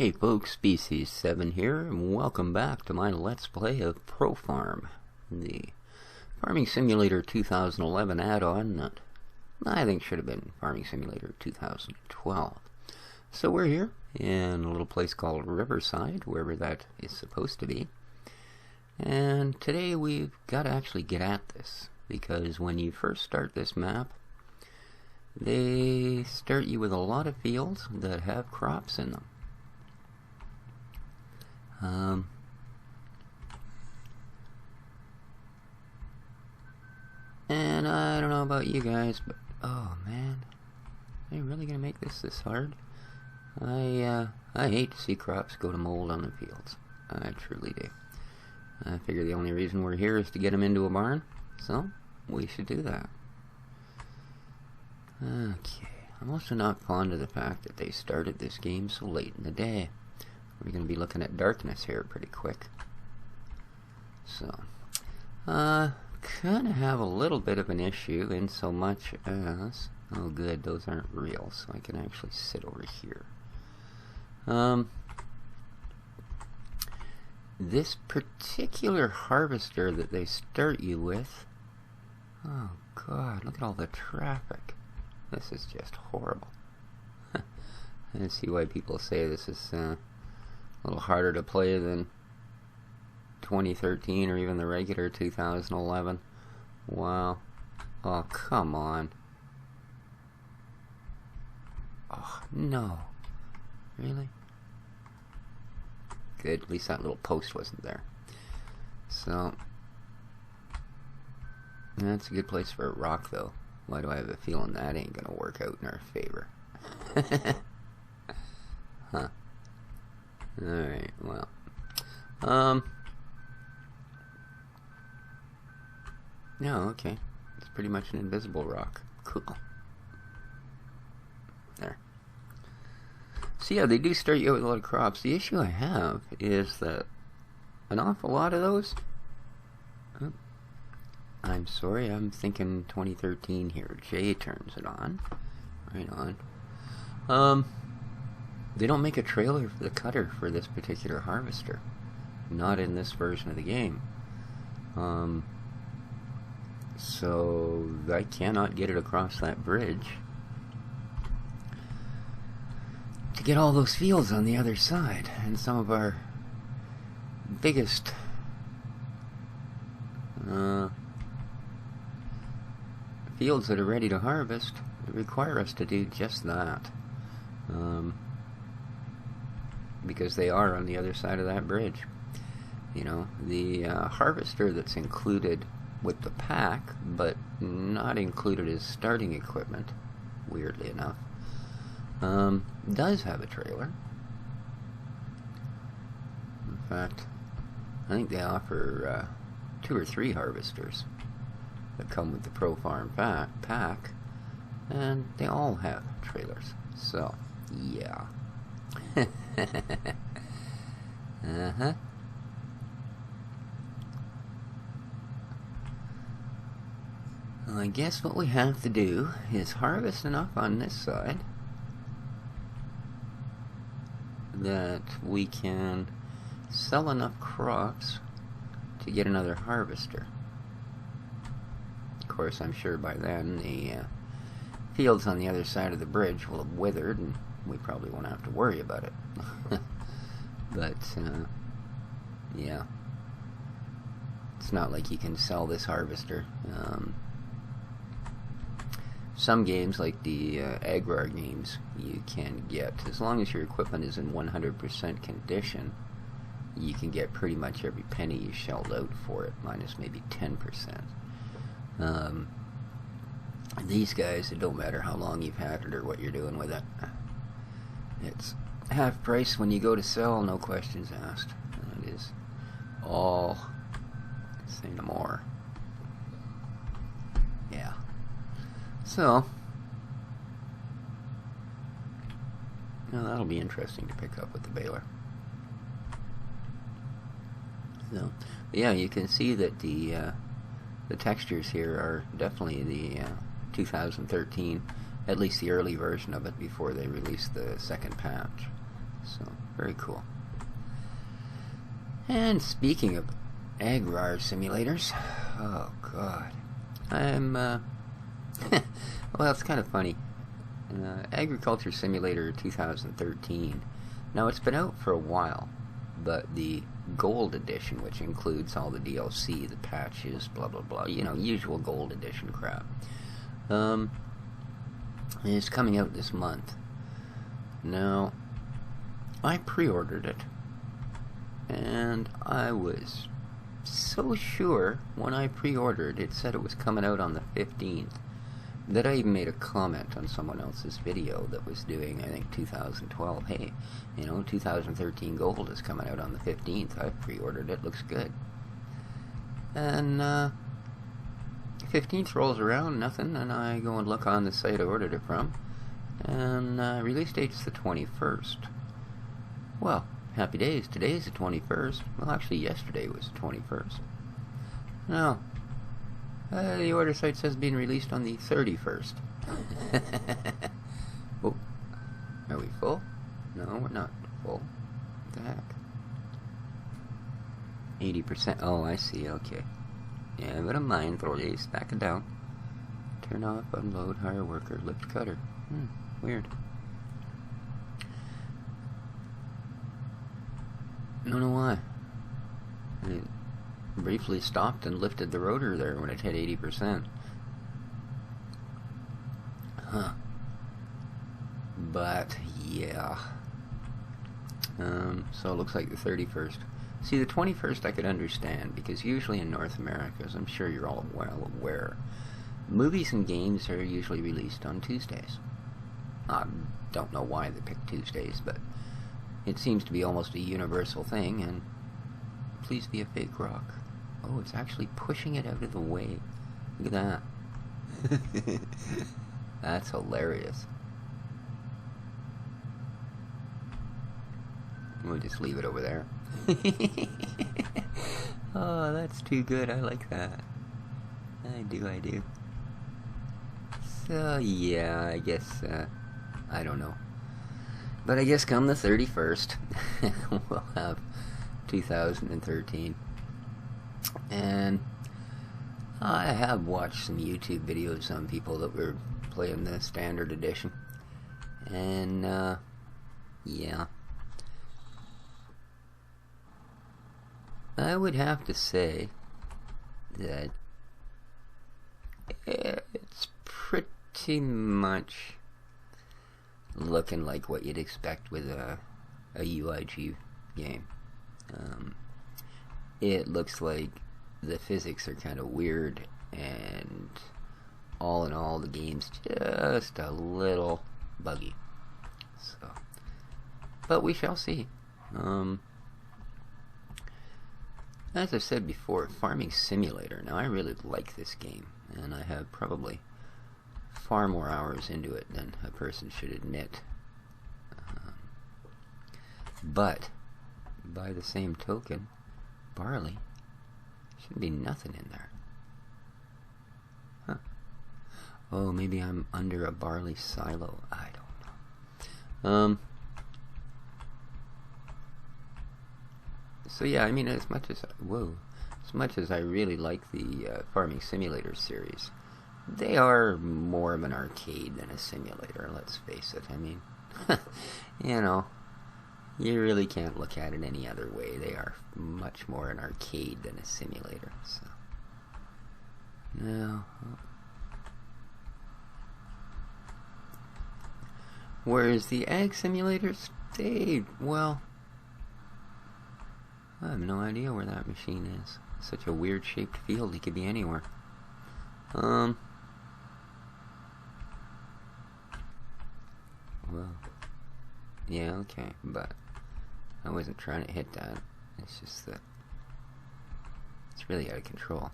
Hey folks, Species7 here, and welcome back to my Let's Play of ProFarm, the Farming Simulator 2011 add-on that I think should have been Farming Simulator 2012. So we're here in a little place called Riverside, wherever that is supposed to be. And today we've got to actually get at this, because when you first start this map, they start you with a lot of fields that have crops in them. And I don't know about you guys, but oh man, are they really gonna make this hard? I hate to see crops go to mold on the fields. I truly do. I figure the only reason we're here is to get them into a barn, so we should do that. Okay, I'm also not fond of the fact that they started this game so late in the day. We're going to be looking at darkness here pretty quick. So, kind of have a little bit of an issue in so much as, oh good, those aren't real, so I can actually sit over here. This particular harvester that they start you with, oh god, look at all the traffic. This is just horrible. I see why people say this is a little harder to play than 2013 or even the regular 2011. Wow. Oh, come on. Oh, no. Really? Good, at least that little post wasn't there. So, that's a good place for a rock, though. Why do I have a feeling that ain't gonna work out in our favor? Huh. Alright, well. No, okay. It's pretty much an invisible rock. Cool. There. So yeah, they do start you out with a lot of crops. The issue I have is that an awful lot of those... Oh, I'm sorry, I'm thinking 2013 here. Jay turns it on. Right on. They don't make a trailer for the cutter for this particular harvester. Not in this version of the game. So I cannot get it across that bridge to get all those fields on the other side. And some of our biggest fields that are ready to harvest require us to do just that. Because they are on the other side of that bridge. You know, the harvester that's included with the pack, but not included as starting equipment, weirdly enough, does have a trailer. In fact, I think they offer 2 or 3 harvesters that come with the ProFarm pack, and they all have trailers. So, yeah. Uh-huh. Well, I guess what we have to do is harvest enough on this side that we can sell enough crops to get another harvester. Of course, I'm sure by then the fields on the other side of the bridge will have withered and we probably won't have to worry about it. But, yeah. It's not like you can sell this harvester. Some games, like the Agrar games, you can get, as long as your equipment is in 100% condition, you can get pretty much every penny you shelled out for it, minus maybe 10%. These guys, it don't matter how long you've had it or what you're doing with it. It's half price when you go to sell, no questions asked. That is all. Say no more. Yeah. So, now that'll be interesting to pick up with the baler. So, yeah, you can see that the textures here are definitely the 2013, at least the early version of it before they released the second patch. So, very cool. And speaking of Agrar simulators, oh god, I'm, well, it's kind of funny. Agriculture Simulator 2013. Now, it's been out for a while, but the Gold Edition, which includes all the DLC, the patches, blah blah blah, you know, usual Gold Edition crap, is coming out this month. Now, I pre-ordered it, and I was so sure when I pre-ordered it said it was coming out on the 15th that I even made a comment on someone else's video that was doing, I think, 2012. Hey, you know, 2013 Gold is coming out on the 15th. I pre-ordered it. Looks good. And 15th rolls around, nothing, and I go and look on the site I ordered it from, and release date's the 21st. Well, happy days. Today's the 21st. Well, actually, yesterday was the 21st. No. The order site says being released on the 31st. Oh, are we full? No, we're not full. What the heck? 80%. Oh, I see. Okay. Yeah, but I'm mind. Throw these. Back it down. Turn off, unload, hire worker, lift cutter. Weird. I don't know why. It briefly stopped and lifted the rotor there when it hit 80%. Huh. But, yeah. So it looks like the 31st. See, the 21st I could understand, because usually in North America, as I'm sure you're all well aware, movies and games are usually released on Tuesdays. I don't know why they picked Tuesdays, but it seems to be almost a universal thing, and please be a fake rock. Oh, it's actually pushing it out of the way. Look at that. That's hilarious. We'll just leave it over there. Oh, that's too good. I like that. I do. So, yeah, I guess, I don't know. But I guess come the 31st, we'll have 2013. And I have watched some YouTube videos on people that were playing the standard edition. And, yeah. I would have to say that it's pretty much looking like what you'd expect with a UIG game. It looks like the physics are kind of weird, and all in all, the game's just a little buggy. So, but we shall see. As I've said before, Farming Simulator. Now, I really like this game, and I have probably far more hours into it than a person should admit. But, by the same token, barley shouldn't be nothing in there. Huh. Oh, maybe I'm under a barley silo. I don't know. So yeah, I mean, as much as I really like the Farming Simulator series, they are more of an arcade than a simulator, let's face it. I mean, you know, you really can't look at it any other way. They are much more an arcade than a simulator, so. No. Whereas the ag simulators, well, I have no idea where that machine is. Such a weird shaped field, he could be anywhere. Well, yeah, okay, but I wasn't trying to hit that. It's just that it's really out of control.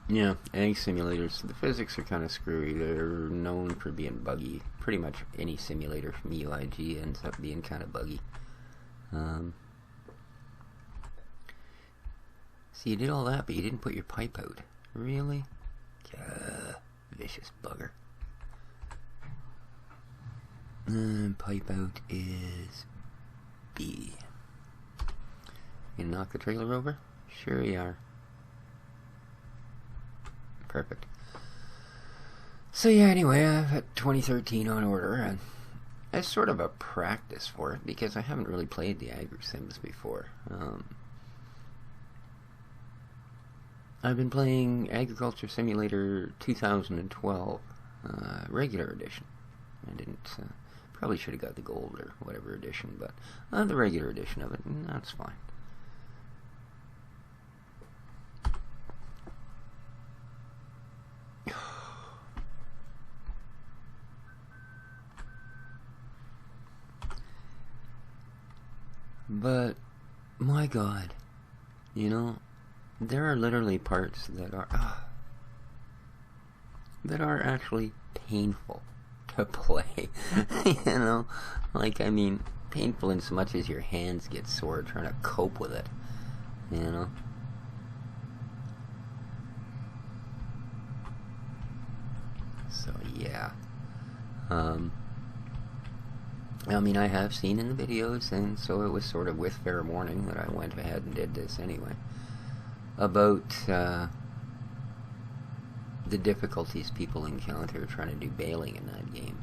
Yeah, ag simulators, the physics are kind of screwy. They're known for being buggy. Pretty much any simulator from UIG ends up being kind of buggy. So you did all that, but you didn't put your pipe out. Really? Vicious bugger. Pipe out is B. You knock the trailer over? Sure you are. Perfect. So yeah, anyway, I've got 2013 on order, and it's sort of a practice for it, because I haven't really played the Agri-Sims before. I've been playing Agriculture Simulator 2012, regular edition. I didn't, probably should have got the gold or whatever edition, but the regular edition of it, that's fine. But, my God, you know, there are literally parts that are actually painful to play. You know, like, I mean, painful in so much as your hands get sore trying to cope with it, you know. So yeah, I mean, I have seen in the videos, and so it was sort of with fair warning that I went ahead and did this anyway, about the difficulties people encounter trying to do baling in that game.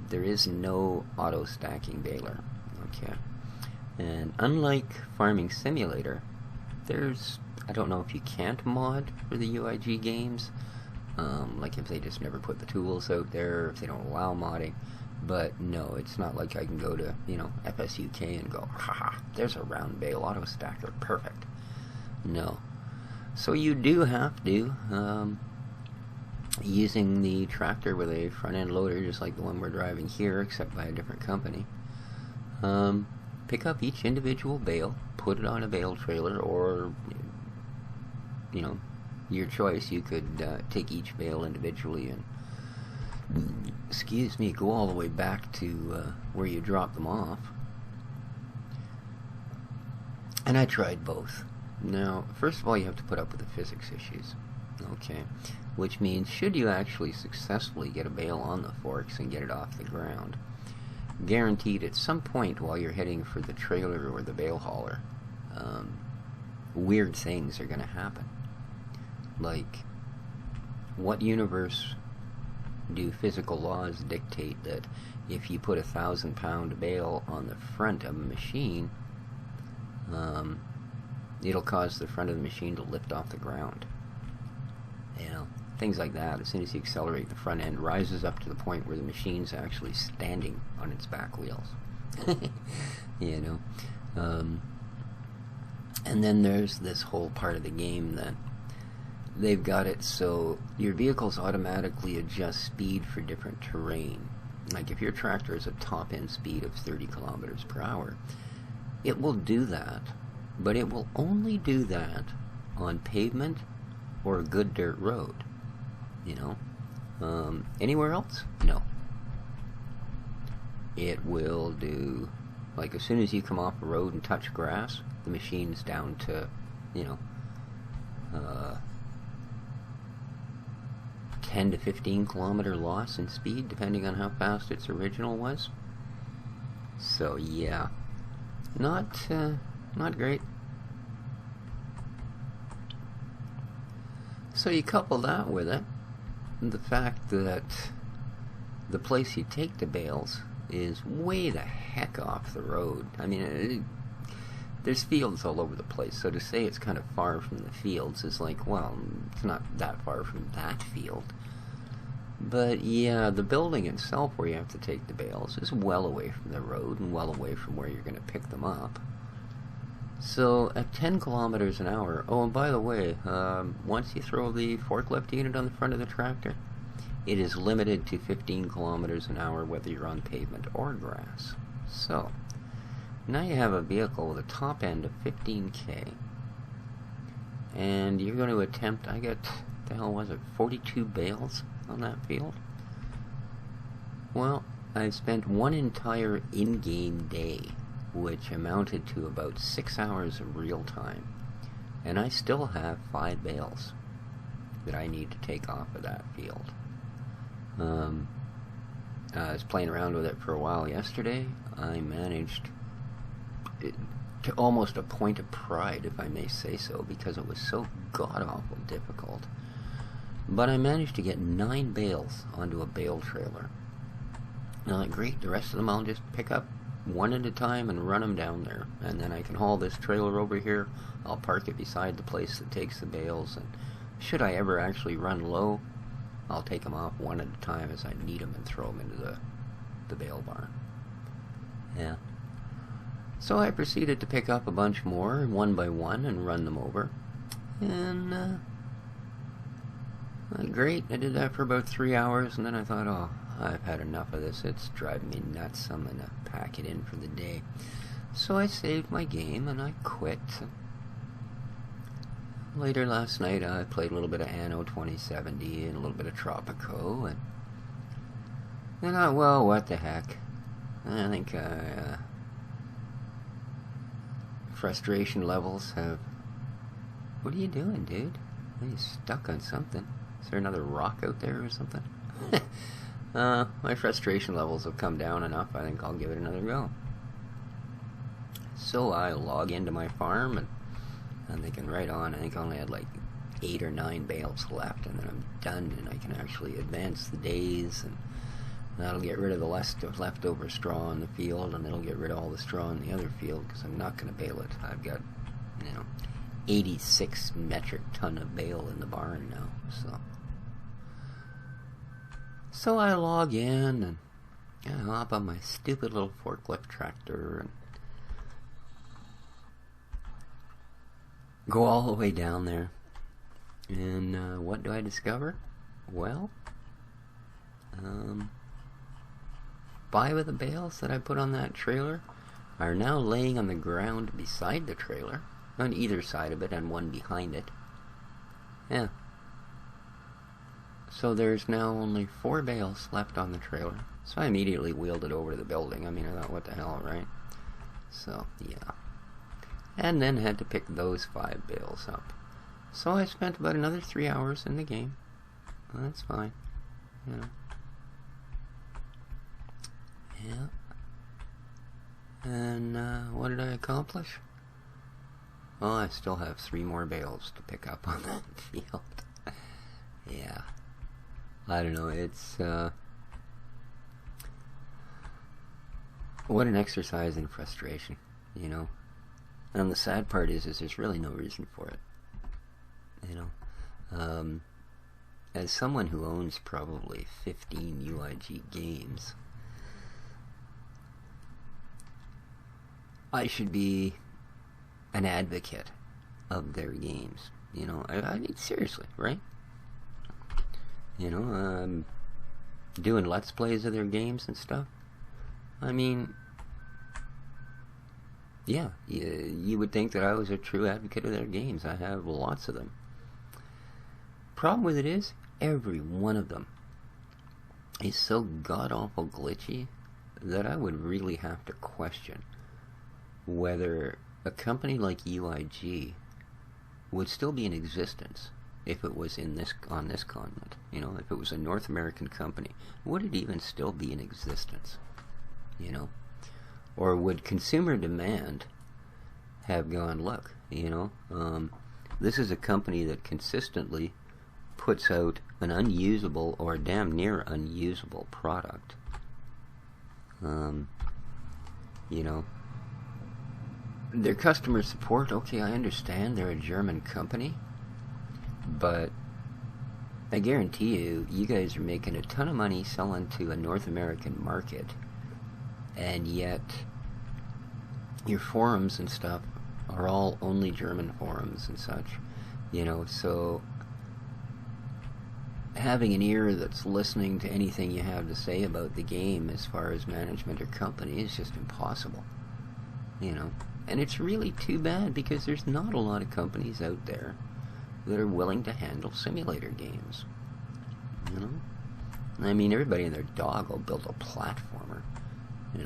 There is no auto-stacking baler, okay? And unlike Farming Simulator, there's, I don't know if you can't mod for the UIG games, like if they just never put the tools out there, if they don't allow modding. But no, it's not like I can go to, you know, FSUK and go, haha, there's a round bale auto stacker, perfect. No. So you do have to, using the tractor with a front end loader, just like the one we're driving here, except by a different company, pick up each individual bale, put it on a bale trailer, or, you know, your choice. You could take each bale individually and, excuse me, go all the way back to where you drop them off. And I tried both. Now, first of all, you have to put up with the physics issues, okay? Which means, should you actually successfully get a bale on the forks and get it off the ground, guaranteed at some point while you're heading for the trailer or the bale hauler, weird things are going to happen. Like, what universe do physical laws dictate that if you put 1,000-pound bale on the front of a machine, it'll cause the front of the machine to lift off the ground? You know, things like that. As soon as you accelerate, the front end rises up to the point where the machine's actually standing on its back wheels. You know, and then there's this whole part of the game that they've got it so your vehicles automatically adjust speed for different terrain. Like if your tractor has a top-end speed of 30 kilometers per hour, it will do that, but it will only do that on pavement or a good dirt road. You know, anywhere else? No. It will do, like as soon as you come off a road and touch grass, the machine's down to, you know, 10 to 15 kilometer loss in speed, depending on how fast its original was. So yeah, not great. So you couple that with it, the fact that the place you take the bales is way the heck off the road. I mean, there's fields all over the place, so to say it's kind of far from the fields is like, well, it's not that far from that field. But yeah, the building itself where you have to take the bales is well away from the road and well away from where you're going to pick them up. So at 10 kilometers an hour, oh, and by the way, once you throw the forklift unit on the front of the tractor, it is limited to 15 kilometers an hour whether you're on pavement or grass. So now you have a vehicle with a top end of 15K, and you're going to attempt, I got, the hell was it, 42 bales on that field? Well, I've spent one entire in-game day, which amounted to about 6 hours of real time, and I still have 5 bales that I need to take off of that field. I was playing around with it for a while yesterday. I managed it to almost a point of pride, if I may say so, because it was so god-awful difficult. But I managed to get 9 bales onto a bale trailer. And I'm like, great, the rest of them I'll just pick up one at a time and run them down there. And then I can haul this trailer over here. I'll park it beside the place that takes the bales. And should I ever actually run low, I'll take them off one at a time as I need them and throw them into the bale barn. Yeah. So I proceeded to pick up a bunch more, one by one, and run them over. And, great, I did that for about 3 hours, and then I thought, oh, I've had enough of this. It's driving me nuts. I'm going to pack it in for the day. So I saved my game, and I quit. Later last night, I played a little bit of Anno 2070 and a little bit of Tropico, and then I, well, what the heck. I think frustration levels have... What are you doing, dude? Are you stuck on something? Is there another rock out there or something? My frustration levels have come down enough. I think I'll give it another go. So I log into my farm, and I'm thinking, right on, I think I only had like 8 or 9 bales left, and then I'm done, and I can actually advance the days, and that'll get rid of the leftover straw in the field, and it'll get rid of all the straw in the other field, because I'm not going to bale it. I've got, 86 metric ton of bale in the barn now, so I log in, and I hop on my stupid little forklift tractor, and go all the way down there. And what do I discover? Well, 5 of the bales that I put on that trailer are now laying on the ground beside the trailer, on either side of it, and one behind it. Yeah. So there's now only 4 bales left on the trailer. So I immediately wheeled it over to the building. I mean, I thought, what the hell, right? So, yeah. And then had to pick those 5 bales up. So I spent about another 3 hours in the game. Well, that's fine. Yeah. And what did I accomplish? Well, I still have 3 more bales to pick up on that field. Yeah. I don't know, it's what an exercise in frustration, And the sad part is there's really no reason for it. As someone who owns probably 15 UIG games, I should be an advocate of their games. I mean, seriously, right? Doing Let's Plays of their games and stuff. I mean, yeah, you would think that I was a true advocate of their games. I have lots of them. Problem with it is, every one of them is so god-awful glitchy that I would really have to question whether a company like UIG would still be in existence if it was on this continent. If it was a North American company, would it even still be in existence? Or would consumer demand have gone, look, this is a company that consistently puts out an unusable or damn near unusable product. Their customer support, okay, I understand they're a German company, but I guarantee you guys are making a ton of money selling to a North American market, and yet your forums and stuff are all only German forums and such, so having an ear that's listening to anything you have to say about the game as far as management or company is just impossible, and it's really too bad, because there's not a lot of companies out there that are willing to handle simulator games. I mean, everybody and their dog will build a platformer,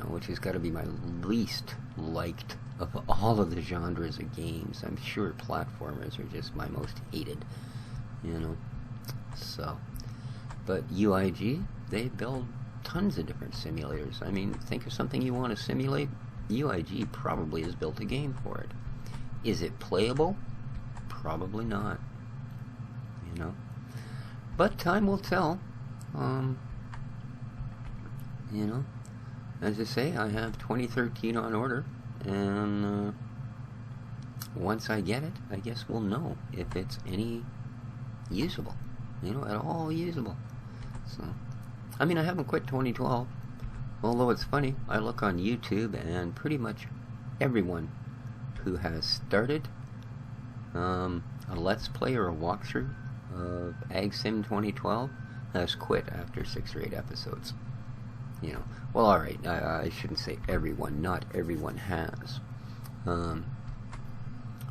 which has got to be my least liked of all of the genres of games. I'm sure platformers are just my most hated, So, but UIG, they build tons of different simulators. I mean, think of something you want to simulate. UIG probably has built a game for it. Is it playable? Probably not. You know? But time will tell. You know, as I say, I have 2013 on order, and once I get it, I guess we'll know if it's any usable, you know, at all usable. So, I mean, I haven't quit 2012, although it's funny, I look on YouTube, and pretty much everyone who has started a Let's Play or a walkthrough of AgSim 2012 has quit after 6 or 8 episodes. You know, well, alright, I shouldn't say everyone, not everyone has.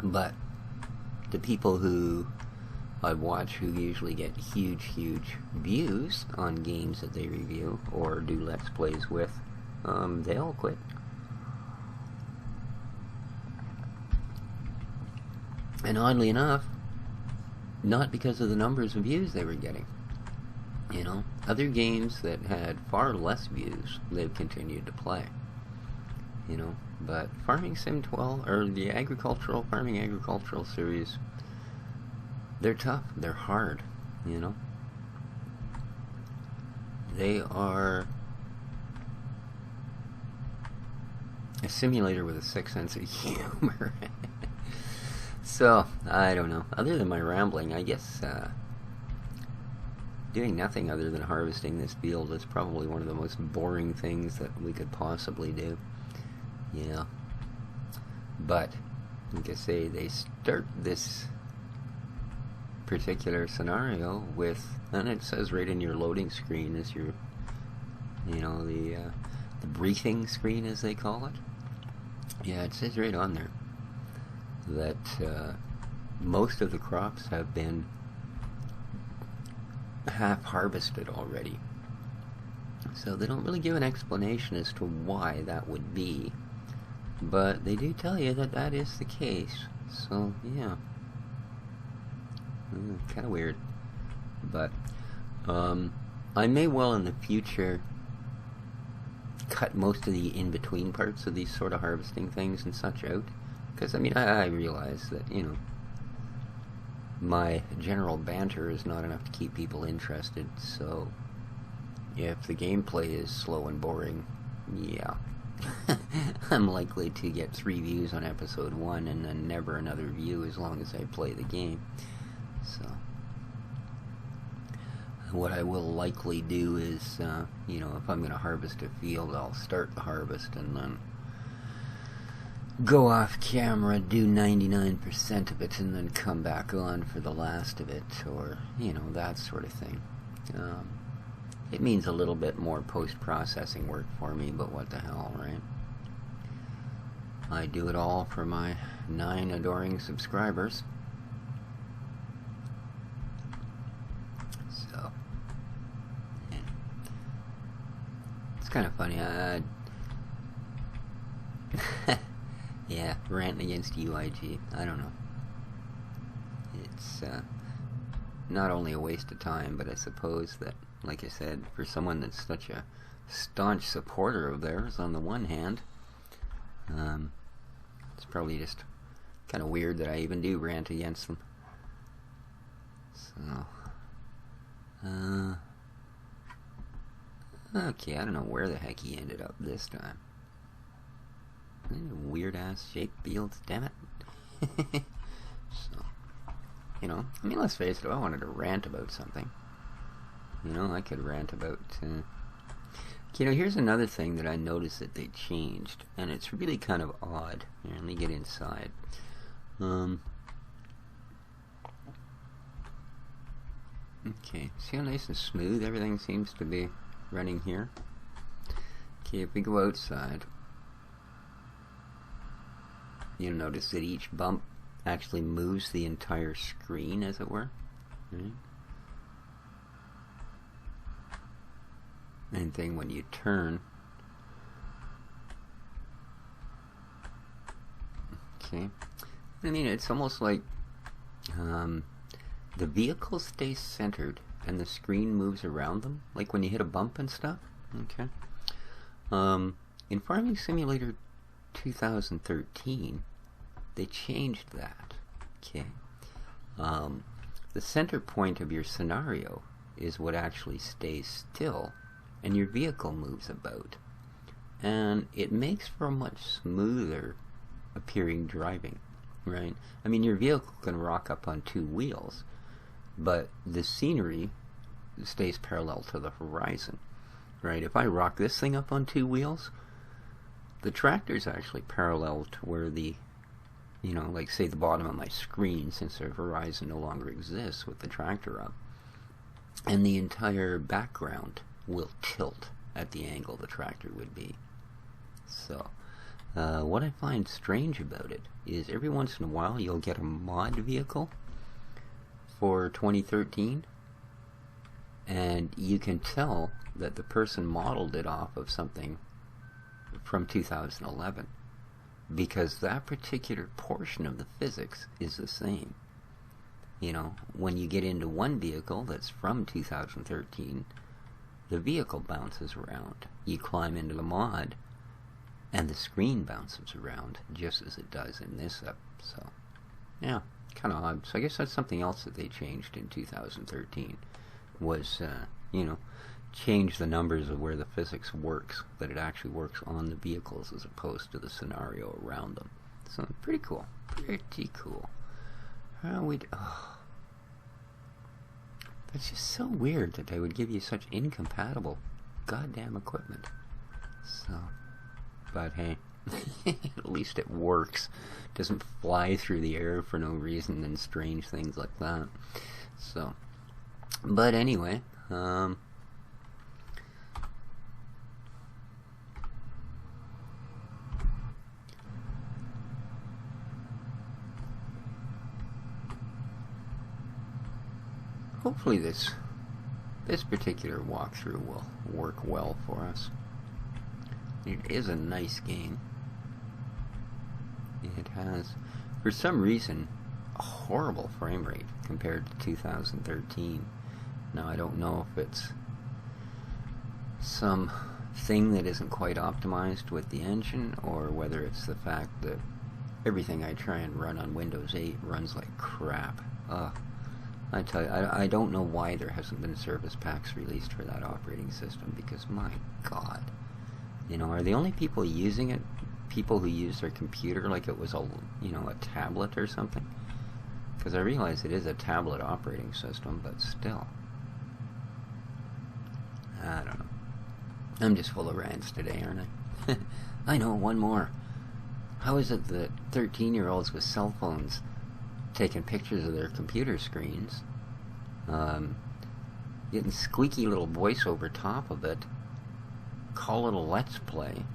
But the people who I watch who usually get huge views on games that they review or do Let's Plays with, they all quit. And oddly enough, not because of the numbers of views they were getting. You know, other games that had far less views, they've continued to play. You know, but Farming Sim 12, or the Farming Agricultural series, they're tough, they're hard, you know. They are a simulator with a sick sense of humor. So, I don't know. Other than my rambling, I guess, doing nothing other than harvesting this field is probably one of the most boring things that we could possibly do. Yeah. But, like I say, they start this particular scenario with, and it says right in your loading screen is your, you know, the briefing screen as they call it. Yeah, it says right on there that most of the crops have been half harvested already. So they don't really give an explanation as to why that would be, but they do tell you that that is the case. So yeah, kind of weird. But I may well in the future cut most of the in-between parts of these sort of harvesting things and such out, because I mean I realize that, you know, my general banter is not enough to keep people interested, so if the gameplay is slow and boring, yeah, I'm likely to get 3 views on episode 1 and then never another view as long as I play the game. So what I will likely do is, you know, if I'm going to harvest a field, I'll start the harvest and then go off camera, do 99% of it, and then come back on for the last of it, or, you know, that sort of thing. It means a little bit more post-processing work for me, but what the hell, right? I do it all for my 9 adoring subscribers. So, yeah. It's kind of funny. Yeah, ranting against UIG. I don't know. It's not only a waste of time, but I suppose that, like I said, for someone that's such a staunch supporter of theirs on the one hand, it's probably just kind of weird that I even do rant against them. So, okay, I don't know where the heck he ended up this time. Weird ass shaped fields, damn it. So, you know, I mean, let's face it, if I wanted to rant about something, you know, I could rant about, you know, here's another thing that I noticed that they changed, and it's really kind of odd. Here, let me get inside. Okay, see how nice and smooth everything seems to be running here? Okay, if we go outside, you'll notice that each bump actually moves the entire screen, as it were. Right? Same thing when you turn. Okay. I mean, it's almost like the vehicle stays centered and the screen moves around them, like when you hit a bump and stuff. Okay. In Farming Simulator 2013, they changed that. Okay. The center point of your scenario is what actually stays still, and your vehicle moves about. And it makes for a much smoother appearing driving, right? I mean, your vehicle can rock up on two wheels, but the scenery stays parallel to the horizon, right? If I rock this thing up on two wheels, the tractor's actually parallel to where the, you know, like say the bottom of my screen, since the horizon no longer exists with the tractor up. And the entire background will tilt at the angle the tractor would be. So, what I find strange about it is every once in a while you'll get a mod vehicle for 2013, and you can tell that the person modeled it off of something from 2011, because that particular portion of the physics is the same. You know, when you get into one vehicle that's from 2013, the vehicle bounces around. You climb into the mod, and the screen bounces around just as it does in this up. So, yeah, kind of odd. So I guess that's something else that they changed in 2013, was, you know, change the numbers of where the physics works, that it actually works on the vehicles as opposed to the scenario around them. So, pretty cool. Pretty cool. It's just so weird that they would give you such incompatible goddamn equipment. So, but hey, at least it works. Doesn't fly through the air for no reason and strange things like that. So, but anyway, hopefully this particular walkthrough will work well for us. It is a nice game. It has, for some reason, a horrible frame rate compared to 2013. Now, I don't know if it's some thing that isn't quite optimized with the engine, or whether it's the fact that everything I try and run on Windows 8 runs like crap. I tell you, I don't know why there hasn't been service packs released for that operating system, because my God, you know, are the only people using it people who use their computer like it was a, you know, a tablet or something? Because I realize it is a tablet operating system, but still, I don't know. I'm just full of rants today, aren't I? I know, one more. How is it that 13-year-olds with cell phones taking pictures of their computer screens, getting squeaky little voice over top of it, call it a Let's Play,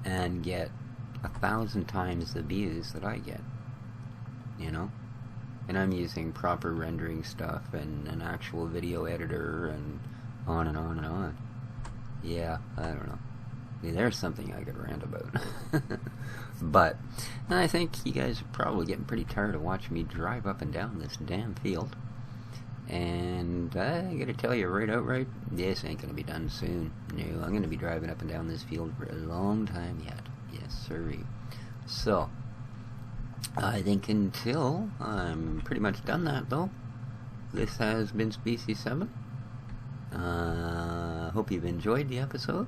and get 1,000 times the views that I get, you know? And I'm using proper rendering stuff and an actual video editor and on and on and on. Yeah, I don't know. I mean, there's something I could rant about. But I think you guys are probably getting pretty tired of watching me drive up and down this damn field. And I gotta tell you right outright, this ain't gonna be done soon. No, I'm gonna be driving up and down this field for a long time yet. Yes, sirree. So, I think until I'm pretty much done that, though, this has been Species 7. Hope you've enjoyed the episode.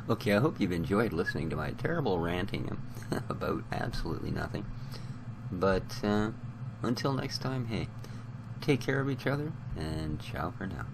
Okay, I hope you've enjoyed listening to my terrible ranting about absolutely nothing. But until next time, hey, take care of each other, and ciao for now.